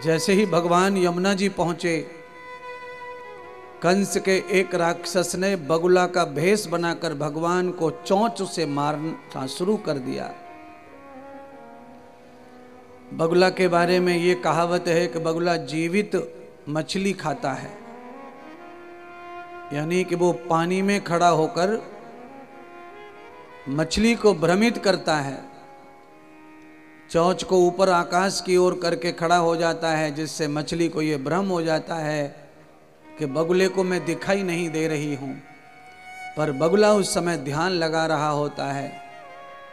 जैसे ही भगवान यमुना जी पहुंचे, कंस के एक राक्षस ने बगुला का भेष बनाकर भगवान को चोंच से मारना शुरू कर दिया। बगुला के बारे में ये कहावत है कि बगुला जीवित मछली खाता है, यानी कि वो पानी में खड़ा होकर मछली को भ्रमित करता है। चोंच को ऊपर आकाश की ओर करके खड़ा हो जाता है, जिससे मछली को ये भ्रम हो जाता है कि बगुले को मैं दिखाई नहीं दे रही हूं, पर बगुला उस समय ध्यान लगा रहा होता है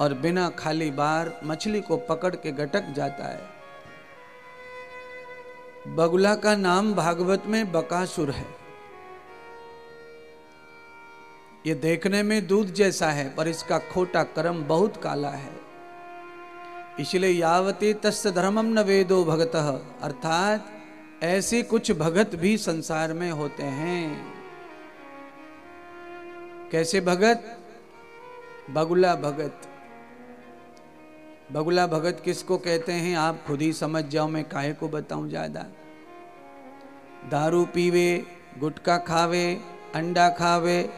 और बिना खाली बार मछली को पकड़ के गटक जाता है। बगुला का नाम भागवत में बकासुर है। ये देखने में दूध जैसा है, पर इसका खोटा कर्म बहुत काला है। इसलिए यावती तस्य धर्मम न वेदो भगतः, अर्थात ऐसे कुछ भगत भी संसार में होते हैं। कैसे भगत? बगुला भगत। बगुला भगत किसको कहते हैं आप खुद ही समझ जाओ, मैं काहे को बताऊं ज्यादा। दारू पीवे, गुटखा खावे, अंडा खावे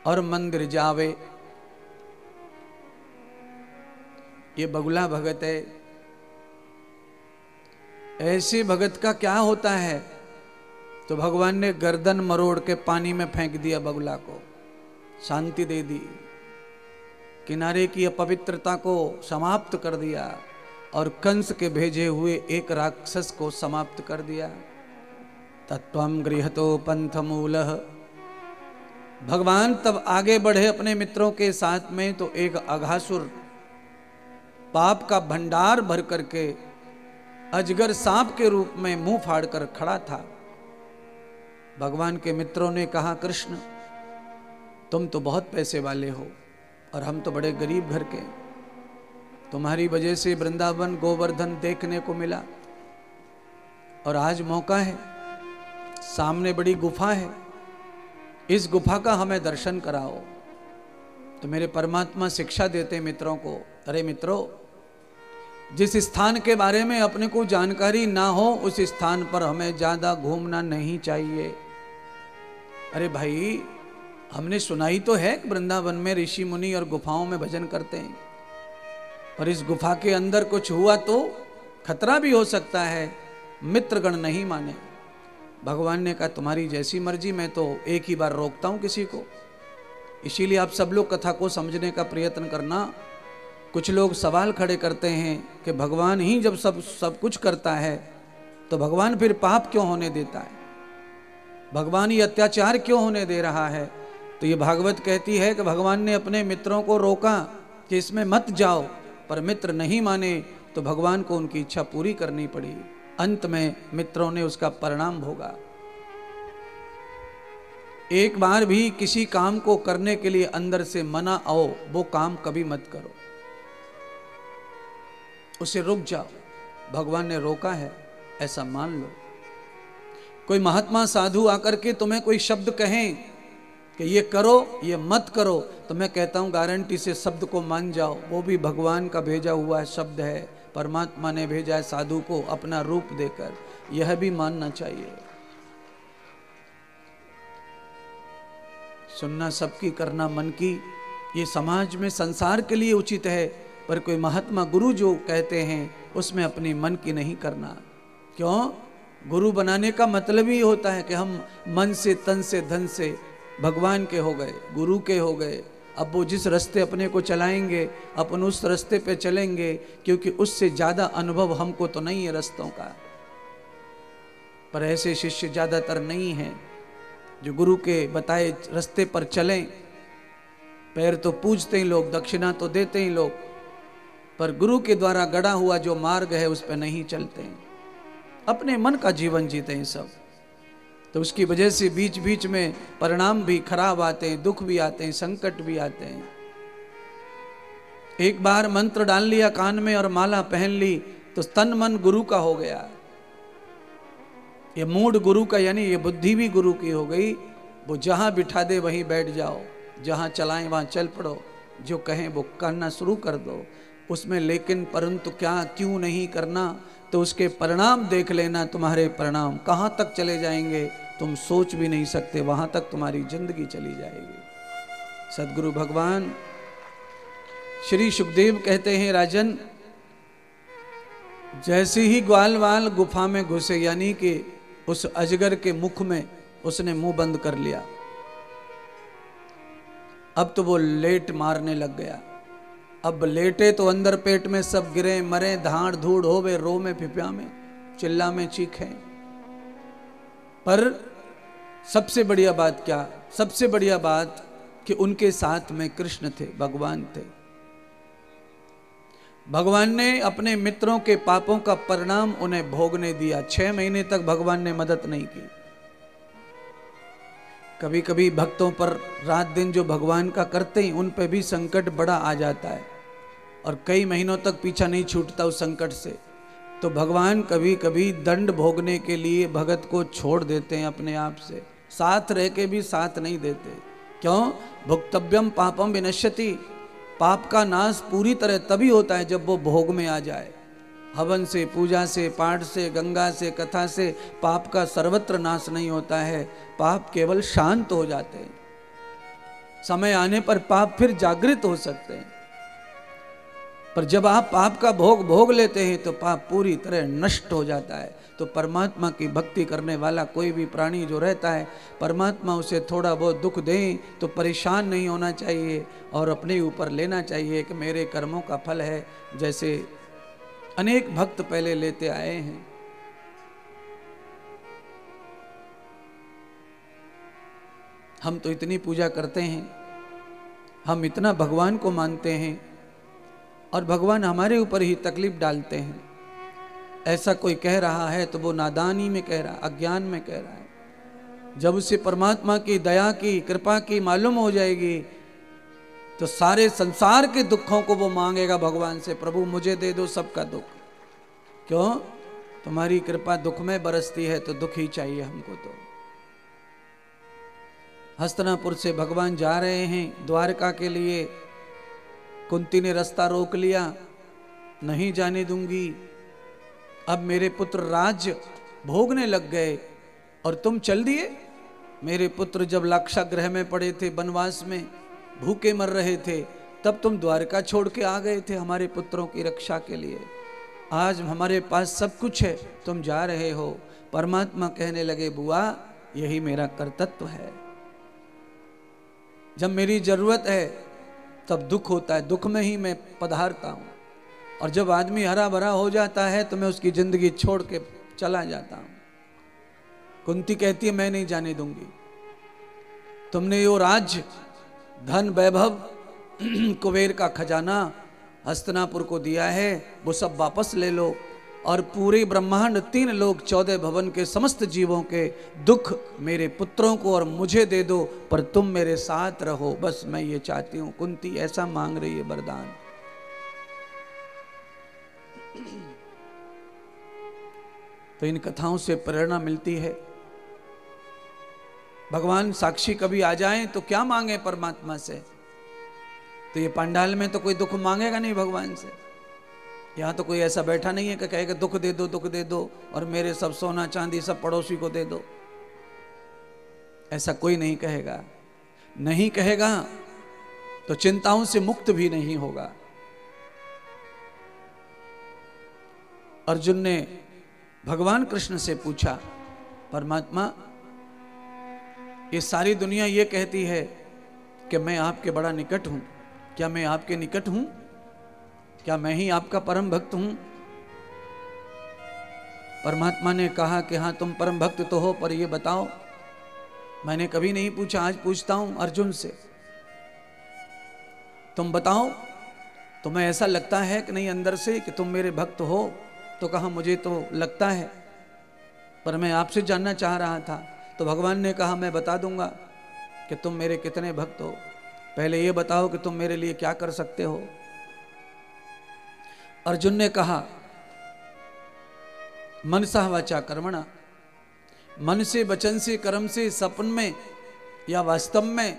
और मंदिर जावे, ये बगुला भगत है। ऐसे भगत का क्या होता है? तो भगवान ने गर्दन मरोड़ के पानी में फेंक दिया बगुला को, शांति दे दी, किनारे की अपवित्रता को समाप्त कर दिया और कंस के भेजे हुए एक राक्षस को समाप्त कर दिया। तत्वं गृहतो पंथ मूलः। भगवान तब आगे बढ़े अपने मित्रों के साथ में, तो एक अघासुर पाप का भंडार भर करके अजगर सांप के रूप में मुंह फाड़कर खड़ा था। भगवान के मित्रों ने कहा, कृष्ण तुम तो बहुत पैसे वाले हो और हम तो बड़े गरीब घर के, तुम्हारी वजह से वृंदावन गोवर्धन देखने को मिला और आज मौका है, सामने बड़ी गुफा है, इस गुफा का हमें दर्शन कराओ। तो मेरे परमात्मा शिक्षा देते मित्रों को, अरे मित्रों, जिस स्थान के बारे में अपने को जानकारी ना हो उस स्थान पर हमें ज्यादा घूमना नहीं चाहिए। अरे भाई, हमने सुना ही तो है कि वृंदावन में ऋषि मुनि और गुफाओं में भजन करते हैं, पर इस गुफा के अंदर कुछ हुआ तो खतरा भी हो सकता है, मित्रगण नहीं माने। भगवान ने कहा तुम्हारी जैसी मर्जी, मैं तो एक ही बार रोकता हूं किसी को। इसीलिए आप सब लोग कथा को समझने का प्रयत्न करना। कुछ लोग सवाल खड़े करते हैं कि भगवान ही जब सब कुछ करता है तो भगवान फिर पाप क्यों होने देता है, भगवान ही अत्याचार क्यों होने दे रहा है। तो ये भागवत कहती है कि भगवान ने अपने मित्रों को रोका कि इसमें मत जाओ, पर मित्र नहीं माने तो भगवान को उनकी इच्छा पूरी करनी पड़ी। अंत में मित्रों ने उसका परिणाम भोगा। एक बार भी किसी काम को करने के लिए अंदर से मना आओ, वो काम कभी मत करो, उसे रुक जाओ। भगवान ने रोका है, ऐसा मान लो। कोई महात्मा साधु आकर के तुम्हें कोई शब्द कहें कि ये करो ये मत करो, तो मैं कहता हूं गारंटी से शब्द को मान जाओ, वो भी भगवान का भेजा हुआ शब्द है, परमात्मा ने भेजा है साधु को अपना रूप देकर, यह भी मानना चाहिए। सुनना सबकी, करना मन की, ये समाज में संसार के लिए उचित है, पर कोई महात्मा गुरु जो कहते हैं उसमें अपनी मन की नहीं करना। क्यों? गुरु बनाने का मतलब ही होता है कि हम मन से, तन से, धन से भगवान के हो गए, गुरु के हो गए। अब वो जिस रास्ते अपने को चलाएंगे अपन उस रास्ते पे चलेंगे, क्योंकि उससे ज्यादा अनुभव हमको तो नहीं है रास्तों का। पर ऐसे शिष्य ज्यादातर नहीं हैं जो गुरु के बताए रास्ते पर चलें। पैर तो पूजते ही लोग, दक्षिणा तो देते ही लोग, पर गुरु के द्वारा गढ़ा हुआ जो मार्ग है उस पर नहीं चलते हैं, अपने मन का जीवन जीते हैं सब। तो उसकी वजह से बीच बीच में परिणाम भी खराब आते हैं, दुख भी आते हैं, संकट भी आते हैं। एक बार मंत्र डाल लिया कान में और माला पहन ली तो तन मन गुरु का हो गया, ये मूड गुरु का, यानी ये बुद्धि भी गुरु की हो गई। वो जहां बिठा दे वहीं बैठ जाओ, जहां चलाएं वहां चल पड़ो, जो कहें वो करना शुरू कर दो उसमें। लेकिन परंतु क्या क्यों नहीं करना, तो उसके परिणाम देख लेना। तुम्हारे परिणाम कहाँ तक चले जाएंगे तुम सोच भी नहीं सकते, वहां तक तुम्हारी जिंदगी चली जाएगी। सदगुरु भगवान श्री सुखदेव कहते हैं, राजन जैसे ही ग्वालवाल गुफा में घुसे, यानी कि उस अजगर के मुख में उसने मुंह बंद कर लिया, अब तो वो लेट मारने लग गया। अब लेटे तो अंदर पेट में सब गिरे मरे, धाड़ धूड़ हो वे, रो में फिप्या में, चिल्ला में चीखे। पर सबसे बढ़िया बात क्या, सबसे बढ़िया बात कि उनके साथ में कृष्ण थे, भगवान थे। भगवान ने अपने मित्रों के पापों का परिणाम उन्हें भोगने दिया। 6 महीने तक भगवान ने मदद नहीं की। कभी कभी भक्तों पर रात दिन जो भगवान का करते हैं उन पे भी संकट बड़ा आ जाता है और कई महीनों तक पीछा नहीं छूटता उस संकट से। तो भगवान कभी कभी दंड भोगने के लिए भगत को छोड़ देते हैं अपने आप से, साथ रह के भी साथ नहीं देते। क्यों? भुक्तव्यम पापम विनश्यति, पाप का नाश पूरी तरह तभी होता है जब वो भोग में आ जाए। हवन से, पूजा से, पाठ से, गंगा से, कथा से पाप का सर्वत्र नाश नहीं होता है, पाप केवल शांत हो जाते हैं। समय आने पर पाप फिर जागृत हो सकते हैं, पर जब आप पाप का भोग लेते हैं तो पाप पूरी तरह नष्ट हो जाता है। तो परमात्मा की भक्ति करने वाला कोई भी प्राणी जो रहता है, परमात्मा उसे थोड़ा बहुत दुख दें तो परेशान नहीं होना चाहिए और अपने ऊपर लेना चाहिए कि मेरे कर्मों का फल है, जैसे अनेक भक्त पहले लेते आए हैं। हम तो इतनी पूजा करते हैं, हम इतना भगवान को मानते हैं और भगवान हमारे ऊपर ही तकलीफ डालते हैं। ऐसा कोई कह रहा है तो वो नादानी में कह रहा, अज्ञान में कह रहा है। जब उसे परमात्मा की दया की, कृपा की मालूम हो जाएगी तो सारे संसार के दुखों को वो मांगेगा भगवान से, प्रभु मुझे दे दो सबका दुख। क्यों? तुम्हारी कृपा दुख में बरसती है तो दुख ही चाहिए हमको। तो हस्तिनापुर से भगवान जा रहे हैं द्वारका के लिए। कुंती ने रास्ता रोक लिया, नहीं जाने दूंगी। अब मेरे पुत्र राज्य भोगने लग गए और तुम चल दिए। मेरे पुत्र जब लाक्षागृह में पड़े थे, वनवास में भूखे मर रहे थे, तब तुम द्वारका छोड़ के आ गए थे हमारे पुत्रों की रक्षा के लिए। आज हमारे पास सब कुछ है, तुम जा रहे हो। परमात्मा कहने लगे, बुआ यही मेरा कर्तव्य है। जब मेरी जरूरत है तब दुख होता है, दुख में ही मैं पधारता हूं, और जब आदमी हरा भरा हो जाता है तो मैं उसकी जिंदगी छोड़ के चला जाता हूं। कुंती कहती है, मैं नहीं जाने दूंगी। तुमने यो राज्य, धन, वैभव, कुबेर का खजाना हस्तिनापुर को दिया है, वो सब वापस ले लो और पूरे ब्रह्मांड, 3 लोक, 14 भवन के समस्त जीवों के दुख मेरे पुत्रों को और मुझे दे दो, पर तुम मेरे साथ रहो, बस मैं ये चाहती हूं। कुंती ऐसा मांग रही है वरदान। तो इन कथाओं से प्रेरणा मिलती है। भगवान साक्षी कभी आ जाएं तो क्या मांगे परमात्मा से? तो ये पंडाल में तो कोई दुख मांगेगा नहीं भगवान से। यहाँ तो कोई ऐसा बैठा नहीं है कि कहेगा दुख दे दो, दुख दे दो, और मेरे सब सोना चांदी सब पड़ोसी को दे दो। ऐसा कोई नहीं कहेगा। नहीं कहेगा तो चिंताओं से मुक्त भी नहीं होगा। अर्जुन ने भगवान कृष्ण से पूछा, परमात्मा ये सारी दुनिया ये कहती है कि मैं आपके बड़ा निकट हूं, क्या मैं आपके निकट हूं? क्या मैं ही आपका परम भक्त हूं? परमात्मा ने कहा कि हाँ तुम परम भक्त तो हो, पर ये बताओ, मैंने कभी नहीं पूछा, आज पूछता हूं अर्जुन से, तुम बताओ तुम्हें ऐसा लगता है कि नहीं अंदर से कि तुम मेरे भक्त हो? तो कहा मुझे तो लगता है, पर मैं आपसे जानना चाह रहा था। तो भगवान ने कहा मैं बता दूंगा कि तुम मेरे कितने भक्त हो, पहले ये बताओ कि तुम मेरे लिए क्या कर सकते हो। अर्जुन ने कहा, मनसा वाचा कर्मणा, मन से, वचन से, कर्म से, सपन में या वास्तव में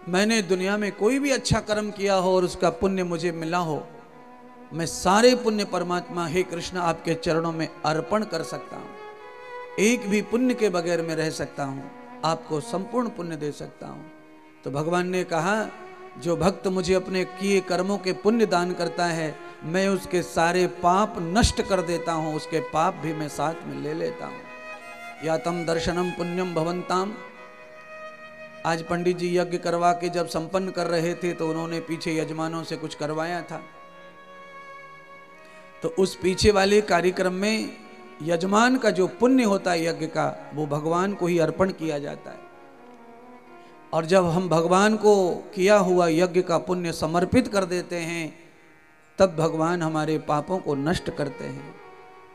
मैंने दुनिया में कोई भी अच्छा कर्म किया हो और उसका पुण्य मुझे मिला हो, मैं सारे पुण्य परमात्मा हे कृष्ण आपके चरणों में अर्पण कर सकता हूँ, एक भी पुण्य के बगैर मैं रह सकता हूँ, आपको संपूर्ण पुण्य दे सकता हूँ। तो भगवान ने कहा जो भक्त मुझे अपने किए कर्मों के पुण्य दान करता है, मैं उसके सारे पाप नष्ट कर देता हूँ, उसके पाप भी मैं साथ में ले लेता हूँ। या तम दर्शनम पुण्यम भवंताम। आज पंडित जी यज्ञ करवा के जब संपन्न कर रहे थे तो उन्होंने पीछे यजमानों से कुछ करवाया था। तो उस पीछे वाले कार्यक्रम में यजमान का जो पुण्य होता है यज्ञ का, वो भगवान को ही अर्पण किया जाता है। और जब हम भगवान को किया हुआ यज्ञ का पुण्य समर्पित कर देते हैं, तब भगवान हमारे पापों को नष्ट करते हैं।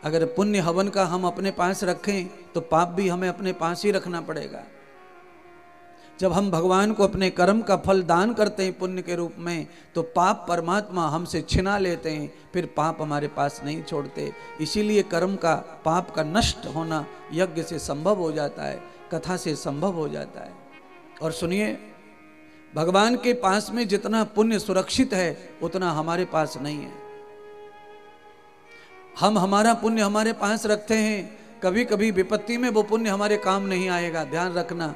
अगर पुण्य हवन का हम अपने पास रखें तो पाप भी हमें अपने पास ही रखना पड़ेगा। जब हम भगवान को अपने कर्म का फल दान करते हैं पुण्य के रूप में, तो पाप परमात्मा हमसे छिना लेते हैं, फिर पाप हमारे पास नहीं छोड़ते। इसीलिए कर्म का, पाप का नष्ट होना यज्ञ से संभव हो जाता है, कथा से संभव हो जाता है। और सुनिए, भगवान के पास में जितना पुण्य सुरक्षित है उतना हमारे पास नहीं है। हम हमारा पुण्य हमारे पास रखते हैं, कभी कभी विपत्ति में वो पुण्य हमारे काम नहीं आएगा, ध्यान रखना।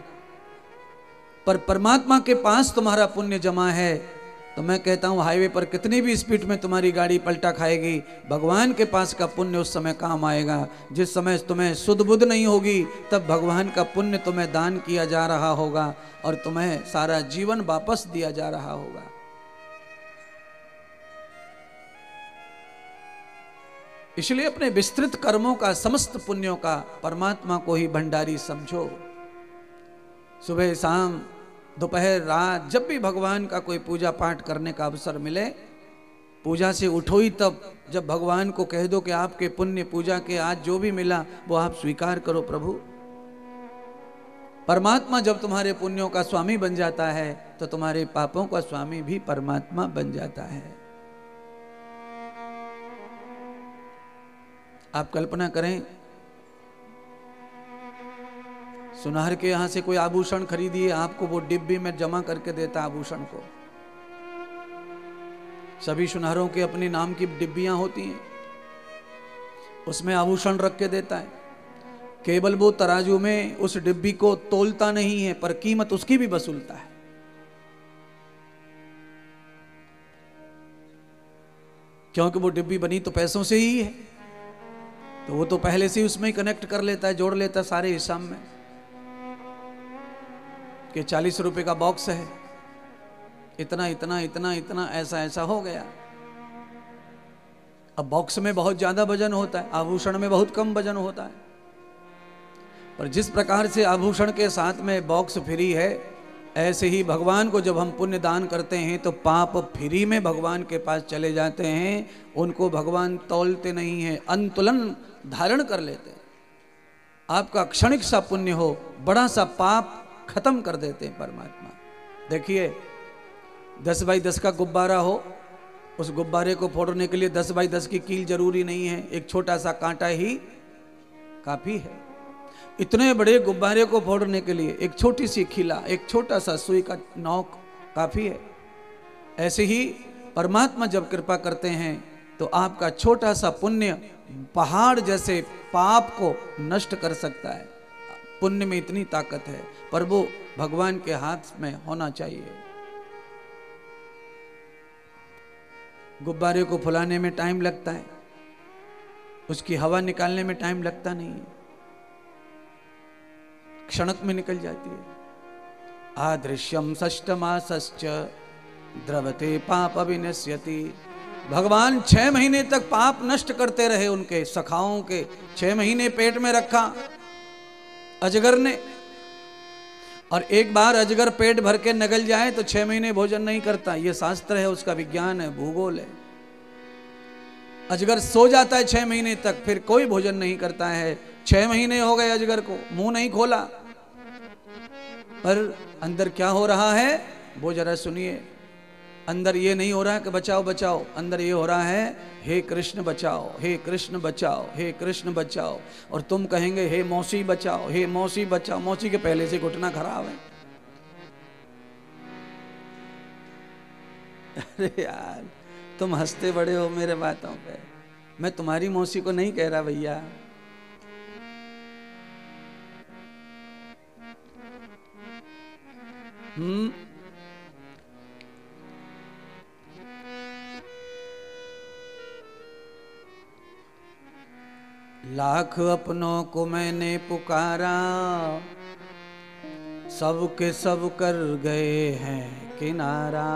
पर परमात्मा के पास तुम्हारा पुण्य जमा है तो मैं कहता हूं हाईवे पर कितनी भी स्पीड में तुम्हारी गाड़ी पलटा खाएगी, भगवान के पास का पुण्य उस समय काम आएगा। जिस समय तुम्हें सुध बुध नहीं होगी, तब भगवान का पुण्य तुम्हें दान किया जा रहा होगा और तुम्हें सारा जीवन वापस दिया जा रहा होगा। इसलिए अपने विस्तृत कर्मों का, समस्त पुण्यों का परमात्मा को ही भंडारी समझो। सुबह शाम दोपहर रात जब भी भगवान का कोई पूजा पाठ करने का अवसर मिले, पूजा से उठो ही तब जब भगवान को कह दो कि आपके पुण्य पूजा के आज जो भी मिला वो आप स्वीकार करो प्रभु। परमात्मा जब तुम्हारे पुण्यों का स्वामी बन जाता है तो तुम्हारे पापों का स्वामी भी परमात्मा बन जाता है। आप कल्पना करें, सुनार के यहां से कोई आभूषण खरीदिए, आपको वो डिब्बी में जमा करके देता आभूषण को। सभी सुनारों के अपने नाम की डिब्बियां होती हैं, उसमें आभूषण रख के देता है। केवल वो तराजू में उस डिब्बी को तोलता नहीं है, पर कीमत उसकी भी वसूलता है। क्योंकि वो डिब्बी बनी तो पैसों से ही है, तो वो तो पहले से ही उसमें कनेक्ट कर लेता है, जोड़ लेता है सारे हिसाब में कि 40 रुपए का बॉक्स है, इतना इतना इतना इतना ऐसा ऐसा हो गया। अब बॉक्स में बहुत ज्यादा वजन होता है, आभूषण में बहुत कम वजन होता है। पर जिस प्रकार से आभूषण के साथ में बॉक्स फ्री है, ऐसे ही भगवान को जब हम पुण्य दान करते हैं तो पाप फ्री में भगवान के पास चले जाते हैं। उनको भगवान तौलते नहीं हैं, अंतुलन धारण कर लेते हैं। आपका क्षणिक सा पुण्य हो, बड़ा सा पाप खत्म कर देते हैं परमात्मा। देखिए, 10 बाई 10 का गुब्बारा हो, उस गुब्बारे को फोड़ने के लिए 10 बाई 10 की कील जरूरी नहीं है, एक छोटा सा कांटा ही काफी है। इतने बड़े गुब्बारे को फोड़ने के लिए एक छोटी सी खिला, एक छोटा सा सुई का नोक काफी है। ऐसे ही परमात्मा जब कृपा करते हैं तो आपका छोटा सा पुण्य पहाड़ जैसे पाप को नष्ट कर सकता है। पुण्य में इतनी ताकत है, पर वो भगवान के हाथ में होना चाहिए। गुब्बारे को फुलाने में टाइम लगता है, उसकी हवा निकालने में टाइम लगता नहीं है, क्षणक में निकल जाती है। आदृश्यम षष्टमासश्च द्रवते पाप विनश्यति। भगवान 6 महीने तक पाप नष्ट करते रहे उनके सखाओं के। 6 महीने पेट में रखा अजगर ने, और एक बार अजगर पेट भर के निगल जाए तो 6 महीने भोजन नहीं करता। ये शास्त्र है, उसका विज्ञान है, भूगोल है। अजगर सो जाता है 6 महीने तक, फिर कोई भोजन नहीं करता है। 6 महीने हो गए अजगर को, मुंह नहीं खोला, पर अंदर क्या हो रहा है वो जरा सुनिए। अंदर ये नहीं हो रहा कि बचाओ बचाओ, अंदर ये हो रहा है हे कृष्ण बचाओ, हे कृष्ण बचाओ, हे कृष्ण बचाओ। और तुम कहेंगे हे मौसी बचाओ, हे मौसी बचाओ। मौसी के पहले से घुटना खराब है। अरे यार, तुम हंसते बड़े हो मेरे बातों पे, मैं तुम्हारी मौसी को नहीं कह रहा भैया। लाख अपनों को मैंने पुकारा, सब के सब कर गए हैं किनारा।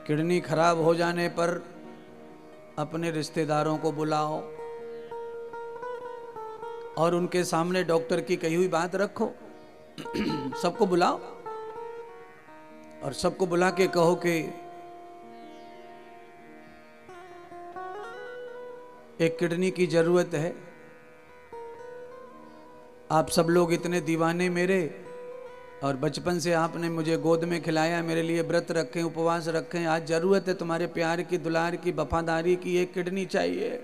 किडनी खराब हो जाने पर अपने रिश्तेदारों को बुलाओ और उनके सामने डॉक्टर की कही हुई बात रखो। सबको बुलाओ और सबको बुला के कहो कि एक किडनी की जरूरत है। आप सब लोग इतने दीवाने मेरे, और बचपन से आपने मुझे गोद में खिलाया, मेरे लिए व्रत रखें, उपवास रखें, आज जरूरत है तुम्हारे प्यार की, दुलार की, वफादारी की, एक किडनी चाहिए।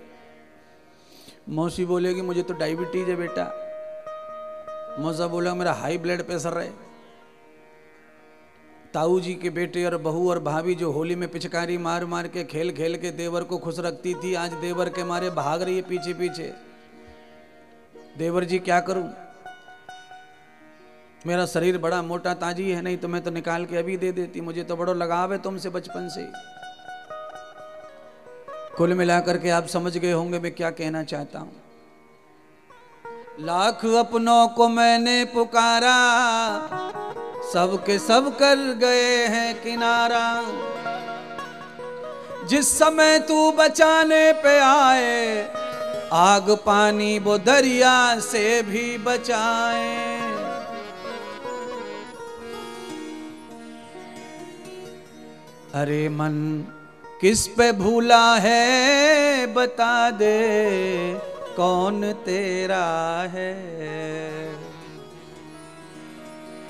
मौसी बोलेगी मुझे तो डायबिटीज है बेटा। मौसा बोला मेरा हाई ब्लड प्रेशर है। ताऊ जी के बेटे और बहू और भाभी जो होली में पिचकारी मार मार के खेल खेल के देवर को खुश रखती थी, आज देवर के मारे भाग रही है पीछे पीछे। देवर जी क्या करूं, मेरा शरीर बड़ा मोटा ताजी है, नहीं तो मैं तो निकाल के अभी दे देती, मुझे तो बड़ा लगाव है तुमसे बचपन से। कुल मिलाकर के आप समझ गए होंगे मैं क्या कहना चाहता हूं। लाख अपनों को मैंने पुकारा, सब के सब कर गए हैं किनारा। जिस समय तू बचाने पे आए, आग पानी वो दरिया से भी बचाए। अरे मन किस पे भूला है बता दे, कौन तेरा है।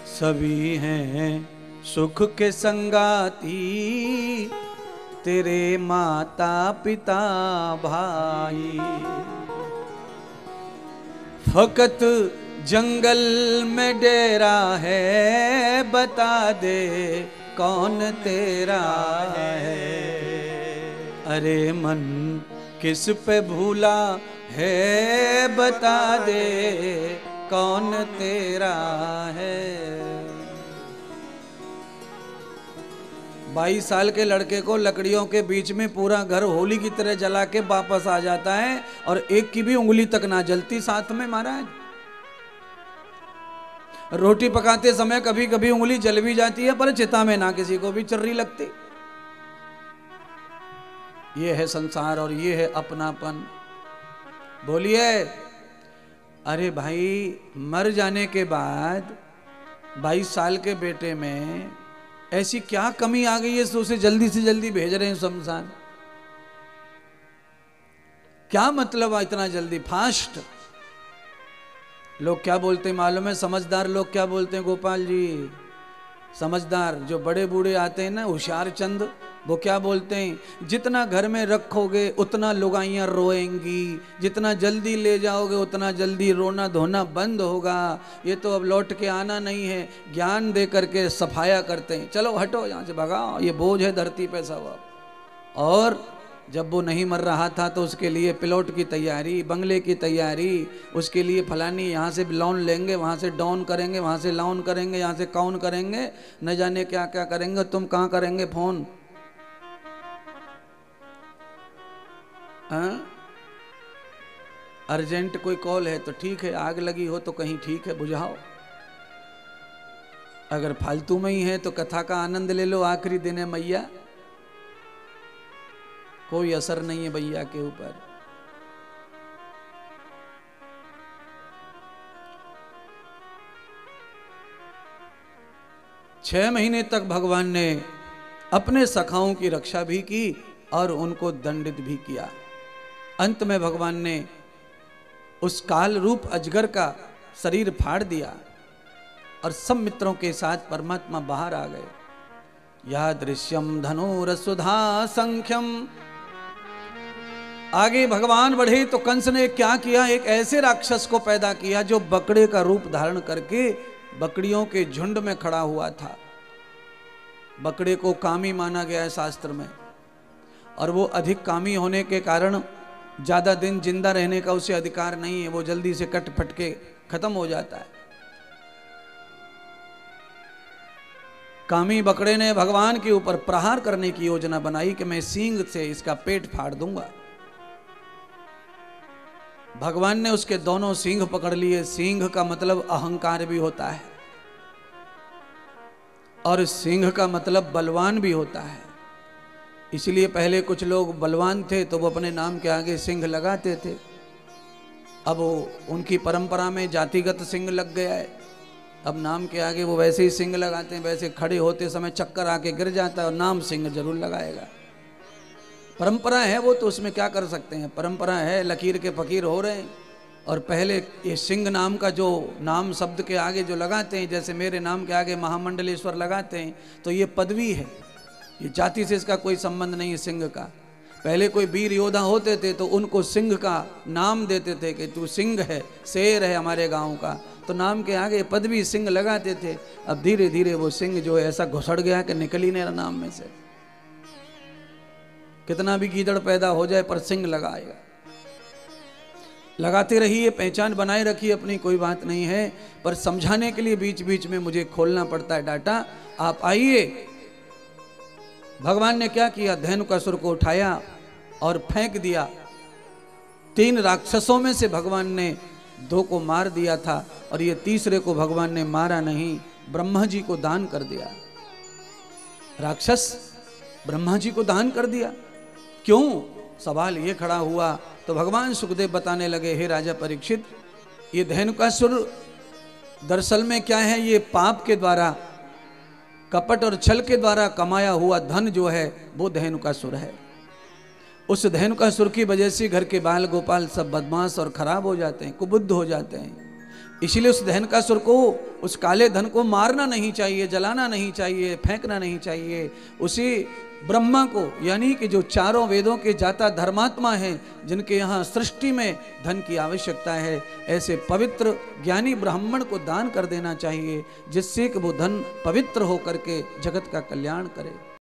सभी हैं सुख के संगाती, तेरे माता पिता भाई। फकत जंगल में डेरा है, बता दे कौन तेरा है। अरे मन किस पे भूला है बता दे, कौन तेरा है। 22 साल के लड़के को लकड़ियों के बीच में पूरा घर होली की तरह जला के वापस आ जाता है, और एक की भी उंगली तक ना जलती साथ में महाराज। रोटी पकाते समय कभी कभी उंगली जल भी जाती है, पर चिता में ना किसी को भी चर्री लगती। ये है संसार और ये है अपनापन। बोलिए। अरे भाई, मर जाने के बाद 22 साल के बेटे में ऐसी क्या कमी आ गई है, तो उसे जल्दी से जल्दी भेज रहे हैं शमशान। क्या मतलब है इतना जल्दी फास्ट। लोग क्या बोलते हैं मालूम है, समझदार लोग क्या बोलते हैं गोपाल जी, समझदार जो बड़े बूढ़े आते हैं ना, होशियार चंद, वो क्या बोलते हैं, जितना घर में रखोगे उतना लुगाइयाँ रोएंगी, जितना जल्दी ले जाओगे उतना जल्दी रोना धोना बंद होगा। ये तो अब लौट के आना नहीं है, ज्ञान दे करके सफाया करते हैं। चलो हटो यहाँ से, भगाओ, ये बोझ है धरती पे सब। और जब वो नहीं मर रहा था तो उसके लिए प्लॉट की तैयारी, बंगले की तैयारी, उसके लिए फलानी यहाँ से लोन लेंगे, वहाँ से डाउन करेंगे, वहाँ से लोन करेंगे, यहाँ से काउन करेंगे, न जाने क्या क्या करेंगे। तुम कहाँ करेंगे फोन? अर्जेंट कोई कॉल है तो ठीक है, आग लगी हो तो कहीं ठीक है बुझाओ। अगर फालतू में ही है तो कथा का आनंद ले लो, आखिरी दिन है मैया, कोई असर नहीं है भैया के ऊपर। छह महीने तक भगवान ने अपने सखाओं की रक्षा भी की और उनको दंडित भी किया। अंत में भगवान ने उस काल रूप अजगर का शरीर फाड़ दिया और सब मित्रों के साथ परमात्मा बाहर आ गए। यादृश्यम धनुरसुधा संख्यम। आगे भगवान बढ़े तो कंस ने क्या किया, एक ऐसे राक्षस को पैदा किया जो बकरे का रूप धारण करके बकरियों के झुंड में खड़ा हुआ था। बकरे को कामी माना गया है शास्त्र में, और वो अधिक कामी होने के कारण ज्यादा दिन जिंदा रहने का उसे अधिकार नहीं है, वो जल्दी से कट फट के खत्म हो जाता है। कामी बकरे ने भगवान के ऊपर प्रहार करने की योजना बनाई कि मैं सींग से इसका पेट फाड़ दूंगा। भगवान ने उसके दोनों सींग पकड़ लिए। सींग का मतलब अहंकार भी होता है और सिंह का मतलब बलवान भी होता है। इसलिए पहले कुछ लोग बलवान थे तो वो अपने नाम के आगे सिंह लगाते थे। अब उनकी परंपरा में जातिगत सिंह लग गया है, अब नाम के आगे वो वैसे ही सिंह लगाते हैं। वैसे खड़े होते समय चक्कर आके गिर जाता है और नाम सिंह जरूर लगाएगा। परंपरा है वो, तो उसमें क्या कर सकते हैं। परंपरा है, लकीर के फकीर हो रहे हैं। और पहले ये सिंह नाम का जो नाम शब्द के आगे जो लगाते हैं, जैसे मेरे नाम के आगे महामंडलेश्वर लगाते हैं, तो ये पदवी है, ये जाति से इसका कोई संबंध नहीं है सिंह का। पहले कोई वीर योद्धा होते थे तो उनको सिंह का नाम देते थे कि तू सिंह है, शेर है हमारे गांव का, तो नाम के आगे पदवी सिंह लगाते थे। अब धीरे धीरे वो सिंह जो है ऐसा घुसड़ गया कि निकल ही नहीं रहा नाम में से। कितना भी गीदड़ पैदा हो जाए पर सिंह लगाएगा। लगाते रहिए, पहचान बनाए रखिए अपनी, कोई बात नहीं है। पर समझाने के लिए बीच बीच में मुझे खोलना पड़ता है डाटा। आप आइए। भगवान ने क्या किया, धेनुकासुर को उठाया और फेंक दिया। 3 राक्षसों में से भगवान ने 2 को मार दिया था और ये तीसरे को भगवान ने मारा नहीं, ब्रह्मा जी को दान कर दिया। राक्षस ब्रह्मा जी को दान कर दिया। क्यों, सवाल ये खड़ा हुआ तो भगवान सुखदेव बताने लगे, हे राजा परीक्षित, ये धेनुकासुर दरअसल में क्या है, ये पाप के द्वारा, कपट और छल के द्वारा कमाया हुआ धन जो है वो धेनुकासुर है। उस धेनुकासुर की वजह से घर के बाल गोपाल सब बदमाश और खराब हो जाते हैं, कुबुद्ध हो जाते हैं। इसलिए उस धेनुकासुर को, उस काले धन को मारना नहीं चाहिए, जलाना नहीं चाहिए, फेंकना नहीं चाहिए। उसी ब्रह्मा को, यानी कि जो चारों वेदों के जाता धर्मात्मा हैं, जिनके यहाँ सृष्टि में धन की आवश्यकता है, ऐसे पवित्र ज्ञानी ब्राह्मण को दान कर देना चाहिए, जिससे कि वो धन पवित्र होकर के जगत का कल्याण करे।